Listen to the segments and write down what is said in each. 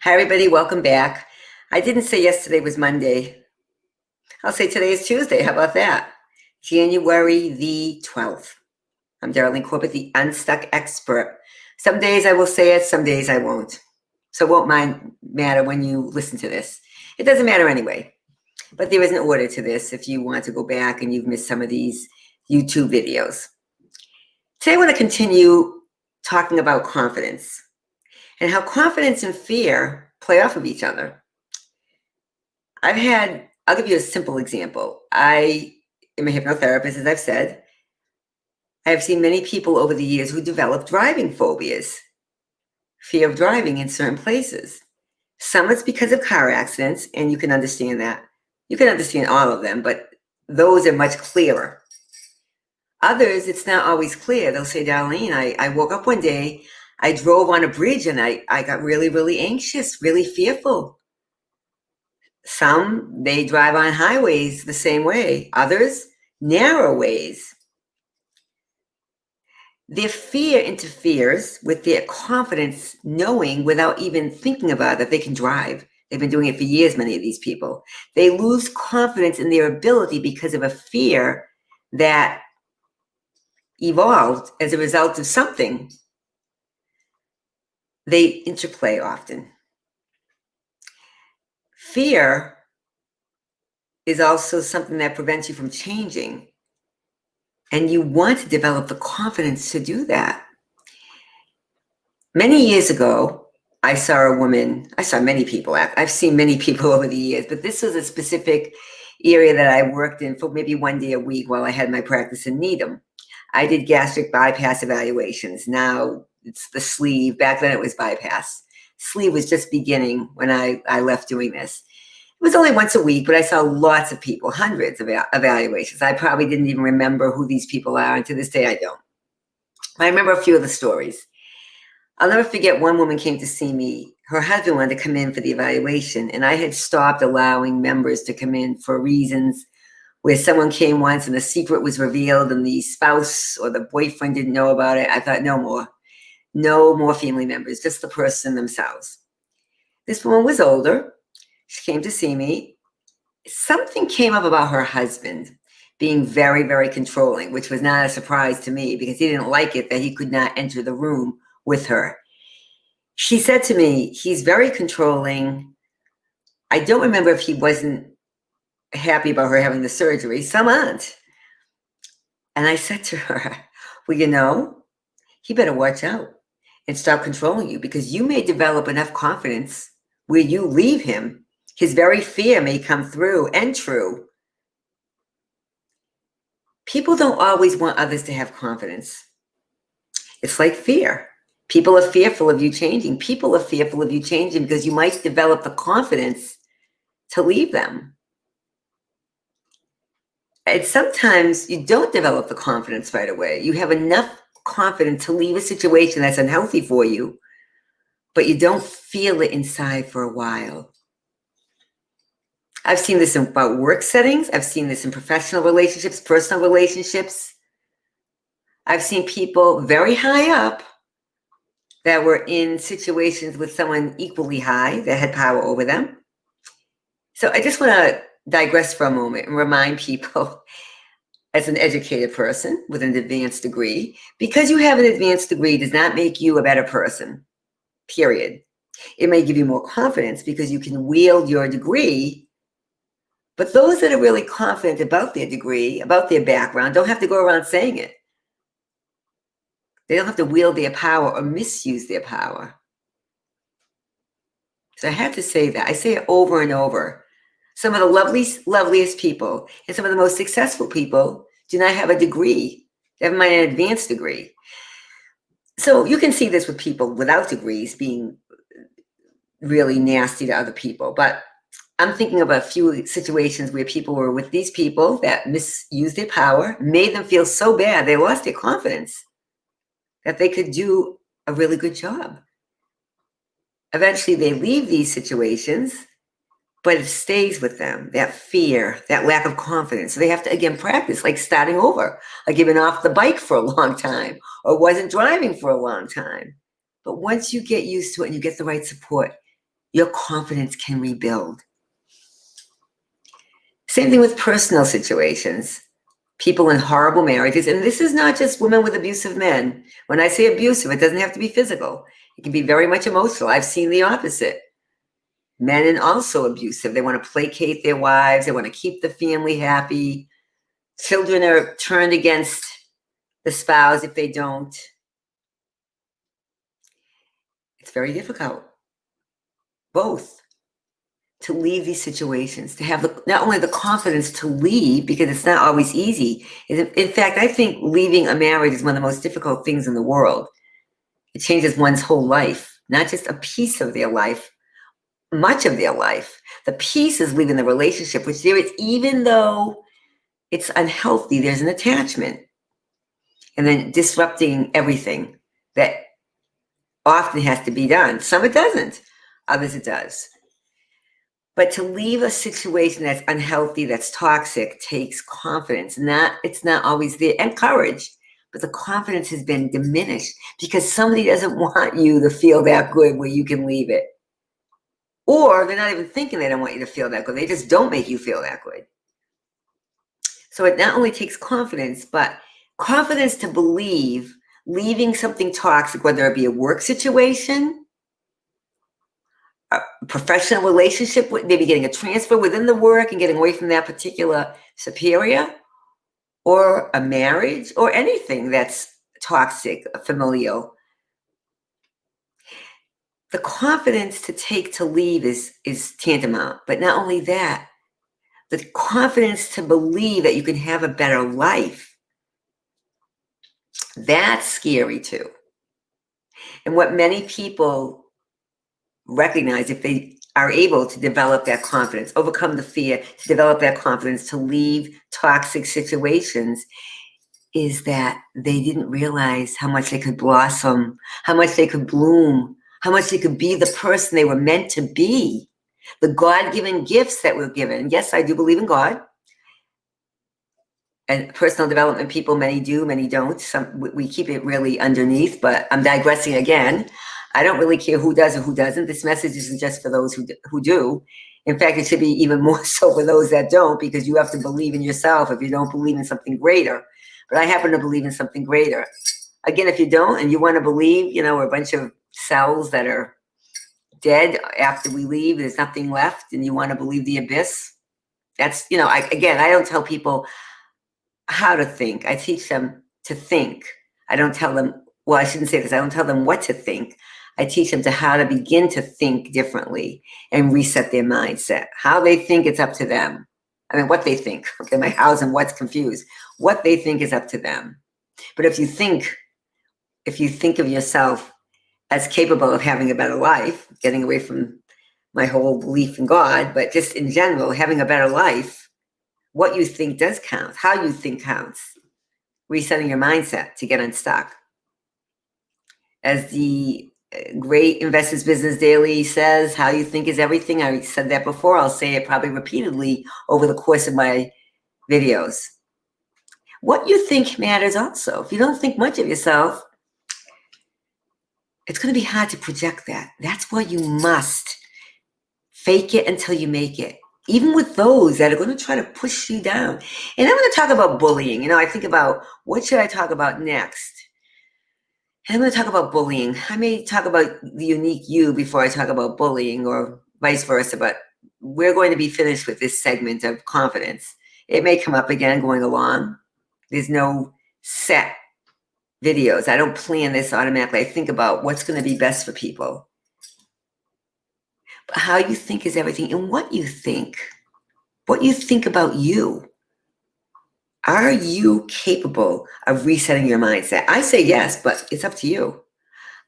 Hi, everybody. Welcome back. I didn't say yesterday was Monday. I'll say today is Tuesday. How about that? January the 12th. I'm Darlene Corbett, the UnStuck expert. Some days I will say it, some days I won't. So it won't matter when you listen to this. It doesn't matter anyway. But there is an order to this if you want to go back and you've missed some of these YouTube videos. Today I want to continue talking about confidence and how confidence and fear play off of each other. I'll give you a simple example. I am a hypnotherapist, as I've said. I have seen many people over the years who develop driving phobias, fear of driving in certain places. Some it's because of car accidents, and you can understand that. You can understand all of them, but those are much clearer. Others, it's not always clear. They'll say, Darlene, I woke up one day, I drove on a bridge, and I got really, really anxious, really fearful. Some, they drive on highways the same way. Others, narrow ways. Their fear interferes with their confidence, knowing without even thinking about it that they can drive. They've been doing it for years, many of these people. They lose confidence in their ability because of a fear that evolved as a result of something. They interplay often. Fear is also something that prevents you from changing. And you want to develop the confidence to do that. Many years ago, I saw many people. I've seen many people over the years, but this was a specific area that I worked in for maybe one day a week while I had my practice in Needham. I did gastric bypass evaluations. Now it's the sleeve. Back then it was bypass. Sleeve was just beginning when I left doing this. It was only once a week, but I saw lots of people, hundreds of evaluations. I probably didn't even remember who these people are, and to this day I don't. I remember a few of the stories. I'll never forget one woman came to see me. Her husband wanted to come in for the evaluation, and I had stopped allowing members to come in for reasons where someone came once and the secret was revealed and the spouse or the boyfriend didn't know about it. I thought, no more family members, just the person themselves. This woman was older. She came to see me. Something came up about her husband being very, very controlling, which was not a surprise to me because he didn't like it that he could not enter the room with her. She said to me, he's very controlling. I don't remember if he wasn't happy about her having the surgery. Some aren't. And I said to her, well, he better watch out and stop controlling you because you may develop enough confidence where you leave him. His very fear may come through and true. People don't always want others to have confidence. It's like fear. People are fearful of you changing. People are fearful of you changing because you might develop the confidence to leave them. And sometimes you don't develop the confidence right away. You have enough confidence to leave a situation that's unhealthy for you, but you don't feel it inside for a while. I've seen this in about work settings. I've seen this in professional relationships, personal relationships. I've seen people very high up that were in situations with someone equally high that had power over them. So I just want to digress for a moment and remind people, as an educated person with an advanced degree, because you have an advanced degree does not make you a better person, period. It may give you more confidence because you can wield your degree. But those that are really confident about their degree, about their background, don't have to go around saying it. They don't have to wield their power or misuse their power. So I have to say that. I say it over and over. Some of the loveliest people and some of the most successful people do not have a degree. Never mind an advanced degree. So you can see this with people without degrees being really nasty to other people. But I'm thinking of a few situations where people were with these people that misused their power, made them feel so bad, they lost their confidence that they could do a really good job. Eventually, they leave these situations, but it stays with them, that fear, that lack of confidence. So they have to, again, practice, like starting over, like giving off the bike for a long time, or wasn't driving for a long time. But once you get used to it and you get the right support, your confidence can rebuild. Same thing with personal situations. People in horrible marriages, and this is not just women with abusive men. When I say abusive, it doesn't have to be physical. It can be very much emotional. I've seen the opposite. Men and also abusive. They want to placate their wives. They want to keep the family happy. Children are turned against the spouse if they don't. It's very difficult. Both. To leave these situations, to have not only the confidence to leave, because it's not always easy. In fact, I think leaving a marriage is one of the most difficult things in the world. It changes one's whole life, not just a piece of their life, much of their life. The piece is leaving the relationship, which there is, even though it's unhealthy, there's an attachment. And then disrupting everything that often has to be done. Some it doesn't, others it does. But to leave a situation that's unhealthy, that's toxic, takes confidence. It's not always there, and courage. But the confidence has been diminished because somebody doesn't want you to feel that good where you can leave it. Or they're not even thinking they don't want you to feel that good. They just don't make you feel that good. So it not only takes confidence, but confidence to believe leaving something toxic, whether it be a work situation, a professional relationship, maybe getting a transfer within the work and getting away from that particular superior, or a marriage, or anything that's toxic, familial. The confidence to take to leave is tantamount. But not only that, the confidence to believe that you can have a better life. That's scary too. And what many people recognize, if they are able to develop that confidence, overcome the fear, to develop that confidence to leave toxic situations, is that they didn't realize how much they could blossom, how much they could bloom, how much they could be the person they were meant to be, the God-given gifts that were given. Yes, I do believe in God. And personal development people, many do, many don't. We keep it really underneath, but I'm digressing again. I don't really care who does or who doesn't. This message isn't just for those who do. In fact, it should be even more so for those that don't, because you have to believe in yourself if you don't believe in something greater. But I happen to believe in something greater. Again, if you don't and you want to believe, we're a bunch of cells that are dead after we leave, there's nothing left, and you want to believe the abyss. That's, I don't tell people how to think. I teach them to think. I don't tell them, well, I shouldn't say this. I don't tell them what to think. I teach them to how to begin to think differently and reset their mindset. How they think, it's up to them. I mean, what they think. Okay, my hows and what's confused. What they think is up to them. But if you think of yourself as capable of having a better life, getting away from my whole belief in God, but just in general, having a better life, what you think does count. How you think counts. Resetting your mindset to get unstuck. As the great Investors Business Daily says, how you think is everything. I said that before. I'll say it probably repeatedly over the course of my videos. What you think matters also. If you don't think much of yourself, it's going to be hard to project that. That's why you must fake it until you make it. Even with those that are going to try to push you down. And I'm going to talk about bullying. I think about, what should I talk about next? And I'm going to talk about bullying. I may talk about the unique you before I talk about bullying, or vice versa, but we're going to be finished with this segment of confidence. It may come up again going along. There's no set videos. I don't plan this automatically. I think about what's going to be best for people. But how you think is everything, and what you think about you. Are you capable of resetting your mindset? I say yes, but it's up to you.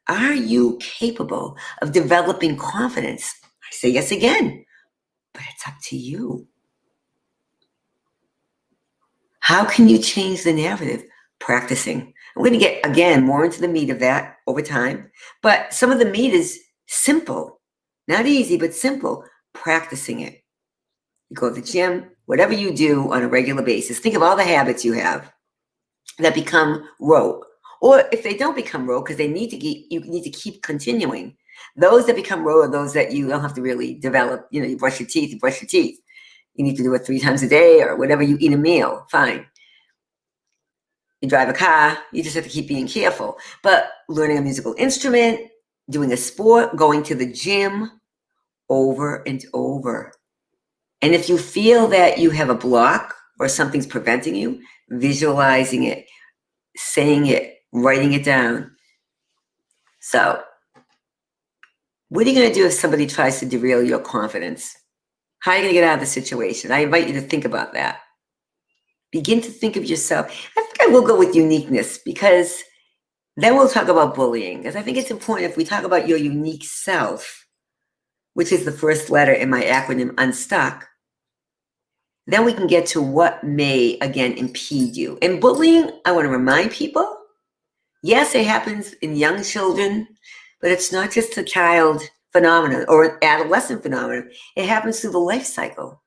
Are you capable of developing confidence? I say yes again, but it's up to you. How can you change the narrative? Practicing. I'm going to get, again, more into the meat of that over time, but some of the meat is simple. Not easy, but simple. Practicing it. You go to the gym, whatever you do on a regular basis. Think of all the habits you have that become rote. Or if they don't become rote, because you need to keep continuing. Those that become rote are those that you don't have to really develop. You brush your teeth, you brush your teeth. You need to do it 3 times a day or whatever. You eat a meal, fine. You drive a car, you just have to keep being careful. But learning a musical instrument, doing a sport, going to the gym, over and over. And if you feel that you have a block or something's preventing you, visualizing it, saying it, writing it down. So, what are you going to do if somebody tries to derail your confidence? How are you going to get out of the situation? I invite you to think about that. Begin to think of yourself. I think I will go with uniqueness, because then we'll talk about bullying. Because I think it's important, if we talk about your unique self, which is the first letter in my acronym UnStuck, then we can get to what may, again, impede you. And bullying, I want to remind people, yes, it happens in young children, but it's not just a child phenomenon or an adolescent phenomenon. It happens through the life cycle.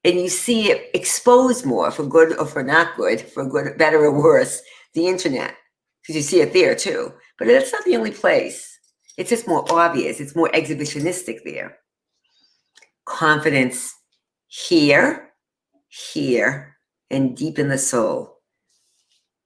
And you see it exposed more, for good or for not good, for good, better or worse, the internet, because you see it there too. But that's not the only place. It's just more obvious. It's more exhibitionistic there. Confidence here, and deep in the soul.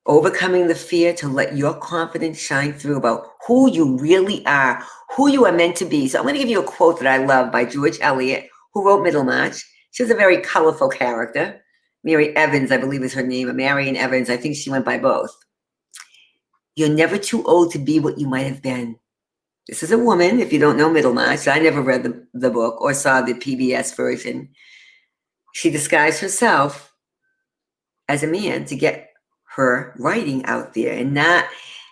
Overcoming the fear to let your confidence shine through about who you really are, who you are meant to be. So I'm going to give you a quote that I love by George Eliot, who wrote Middlemarch. She's a very colorful character. Mary Evans, I believe is her name, or Marion Evans. I think she went by both. You're never too old to be what you might have been. This is a woman, if you don't know Middlemarch. I never read the book or saw the PBS version. She disguised herself as a man to get her writing out there and not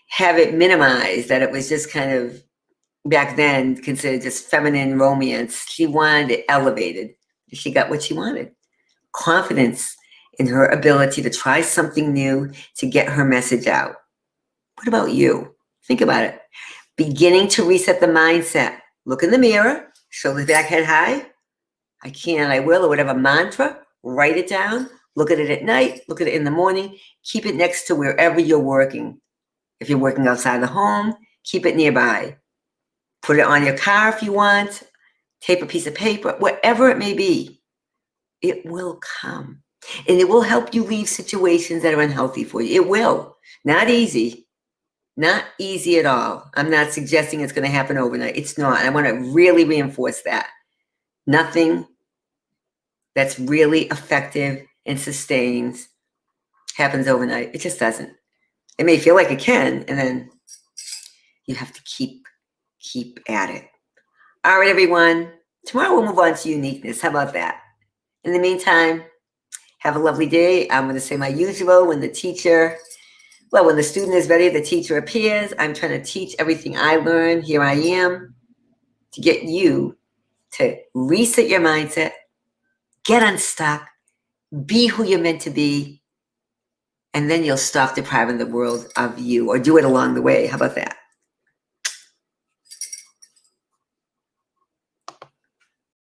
have it minimized, that it was just kind of, back then, considered just feminine romance. She wanted it elevated. She got what she wanted. Confidence in her ability to try something new to get her message out. What about you? Think about it. Beginning to reset the mindset. Look in the mirror, shoulders back, head high. I can, I will, or whatever mantra. Write it down. Look at it at night. Look at it in the morning. Keep it next to wherever you're working. If you're working outside the home, keep it nearby. Put it on your car if you want. Tape a piece of paper, whatever it may be. It will come. And it will help you leave situations that are unhealthy for you. It will. Not easy. Not easy at all. I'm not suggesting it's going to happen overnight. It's not. I want to really reinforce that. Nothing that's really effective and sustains happens overnight. It just doesn't. It may feel like it can, and then you have to keep at it. All right, everyone. Tomorrow we'll move on to uniqueness. How about that? In the meantime, have a lovely day. I'm going to say my usual. When the student is ready, the teacher appears. I'm trying to teach everything I learn. Here I am to get you to reset your mindset, get unstuck, be who you're meant to be, and then you'll stop depriving the world of you, or do it along the way. How about that?